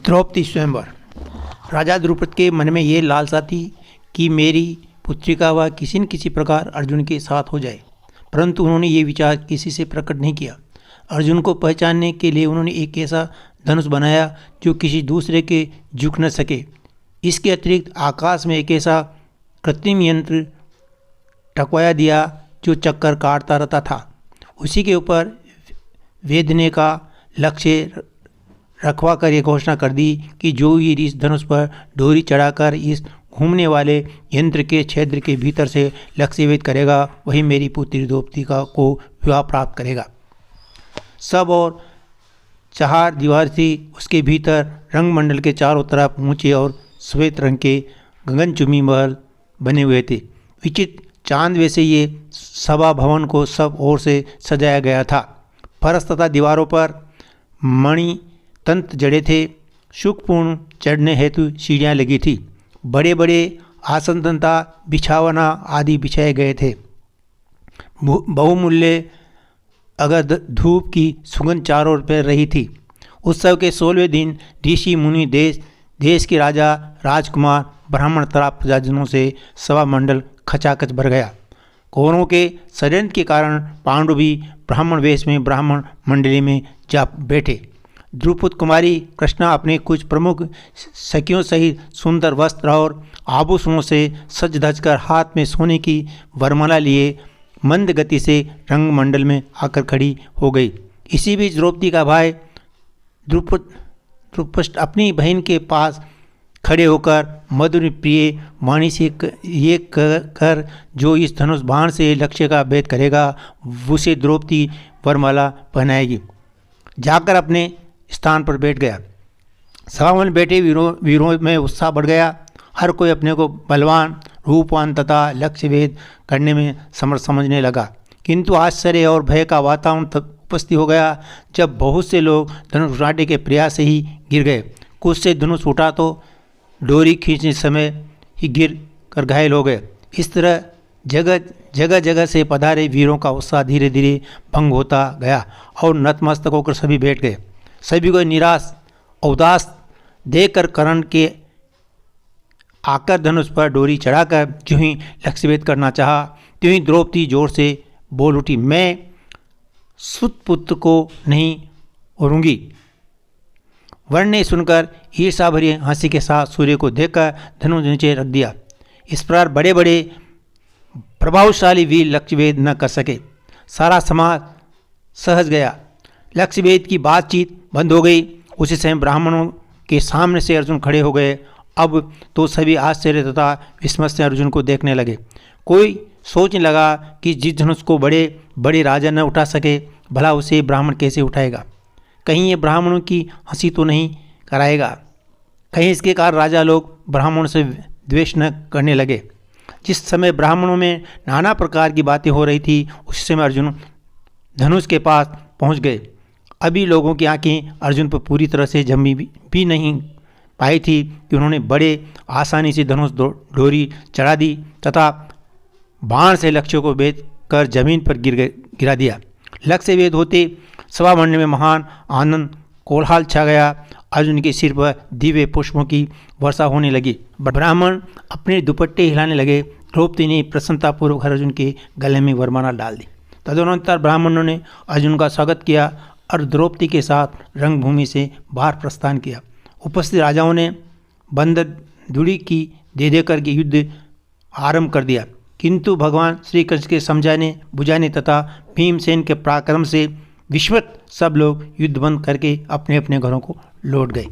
द्रौपदी स्वयंवर। राजा द्रुपद के मन में ये लालसा थी कि मेरी पुत्री का वह किसी न किसी प्रकार अर्जुन के साथ हो जाए, परंतु उन्होंने ये विचार किसी से प्रकट नहीं किया। अर्जुन को पहचानने के लिए उन्होंने एक ऐसा धनुष बनाया जो किसी दूसरे के झुक न सके। इसके अतिरिक्त आकाश में एक ऐसा कृत्रिम यंत्र टकवाया दिया जो चक्कर काटता रहता था। उसी के ऊपर वेदने का लक्ष्य रखवा कर ये घोषणा कर दी कि जो वीर इस धनुष पर डोरी चढ़ाकर इस घूमने वाले यंत्र के छिद्र के भीतर से लक्ष्य भेद करेगा, वही मेरी पुत्री द्रौपदी को विवाह प्राप्त करेगा। सब और चार दीवार थी, उसके भीतर रंगमंडल के चारों तरफ ऊंचे और श्वेत रंग के गगनचुंबी महल बने हुए थे। विचित्र चांद वैसे ये सभा भवन को सब ओर से सजाया गया था। फर्श तथा दीवारों पर मणि तंत्र जड़े थे। सुखपूर्ण चढ़ने हेतु सीढ़ियाँ लगी थी। बड़े बड़े आसन तथा बिछावना आदि बिछाए गए थे। बहुमूल्य अगर धूप की सुगंध चारों ओर फैल रही थी। उत्सव के 16वें दिन ऋषि मुनि देश के राजा राजकुमार ब्राह्मण तथा प्रजाजनों से सभा मंडल खचाखच भर गया। कौरवों के षड्यंत्र के कारण पांडव भी ब्राह्मण वेश में ब्राह्मण मंडली में जा बैठे। द्रुपद कुमारी कृष्णा अपने कुछ प्रमुख सखियों सहित सुंदर वस्त्र और आभूषणों से सज धज कर हाथ में सोने की वरमाला लिए मंद गति से रंगमंडल में आकर खड़ी हो गई। इसी बीच द्रौपदी का भाई द्रुपद अपनी बहन के पास खड़े होकर मधुर प्रिय वाणी से ये कर जो इस धनुष बाण से लक्ष्य का भेद करेगा उसे द्रौपदी वरमाला पहनाएगी। जाकर अपने स्थान पर बैठ गया। सभा में बैठे वीरों में उत्साह बढ़ गया। हर कोई अपने को बलवान, रूपवान तथा लक्ष्य भेद करने में समर्थ समझने लगा। किंतु आश्चर्य और भय का वातावरण उपस्थित हो गया जब बहुत से लोग धनुष उठाने के प्रयास से ही गिर गए। कुछ से धनुष उठा तो डोरी खींचने समय ही गिर कर घायल हो गए। इस तरह जगह जगह से पधारे वीरों का उत्साह धीरे धीरे भंग होता गया और नतमस्तक होकर सभी बैठ गए। सभी को निराश उदास देखकर कर्ण के आकर धनुष पर डोरी चढ़ाकर जो ही लक्ष्यभेद करना चाहा, त्यों ही द्रौपदी जोर से बोल उठी, मैं सुतपुत्र को नहीं उड़ूंगी। वर्ण ने सुनकर ईर्षा भरी हंसी के साथ सूर्य को देखकर धनुष नीचे रख दिया। इस प्रकार बड़े बड़े प्रभावशाली वीर लक्ष्यभेद न कर सके। सारा समाज सहज गया। लक्ष्यभेद की बातचीत बंद हो गई। उसी समय ब्राह्मणों के सामने से अर्जुन खड़े हो गए। अब तो सभी आश्चर्य तथा विस्मय से अर्जुन को देखने लगे। कोई सोचने लगा कि जिस धनुष को बड़े बड़े राजा न उठा सके, भला उसे ब्राह्मण कैसे उठाएगा। कहीं ये ब्राह्मणों की हंसी तो नहीं कराएगा। कहीं इसके कारण राजा लोग ब्राह्मणों से द्वेष न करने लगे। जिस समय ब्राह्मणों में नाना प्रकार की बातें हो रही थी, उस समय अर्जुन धनुष के पास पहुंच गए। अभी लोगों की आंखें अर्जुन पर पूरी तरह से जमी भी नहीं पाई थी कि उन्होंने बड़े आसानी से धनुष डोरी चढ़ा दी तथा बाण से लक्ष्य को भेद कर जमीन पर गिरा दिया। लक्ष्य भेद होते सभा मंडल में महान आनंद कोलाहल छा गया। अर्जुन के सिर पर दिव्य पुष्पों की वर्षा होने लगी। ब्राह्मण अपने दुपट्टे हिलाने लगे। द्रौपदी ने प्रसन्नतापूर्वक अर्जुन के गले में वरमाला डाल दी। तदनंतर ब्राह्मणों ने अर्जुन का स्वागत किया और द्रौपदी के साथ रंगभूमि से बाहर प्रस्थान किया। उपस्थित राजाओं ने बंदर धुड़ी की दे देकर के युद्ध आरंभ कर दिया, किंतु भगवान श्री कृष्ण के समझाने बुझाने तथा भीमसेन के पराक्रम से विस्मित सब लोग युद्ध बंद करके अपने अपने घरों को लौट गए।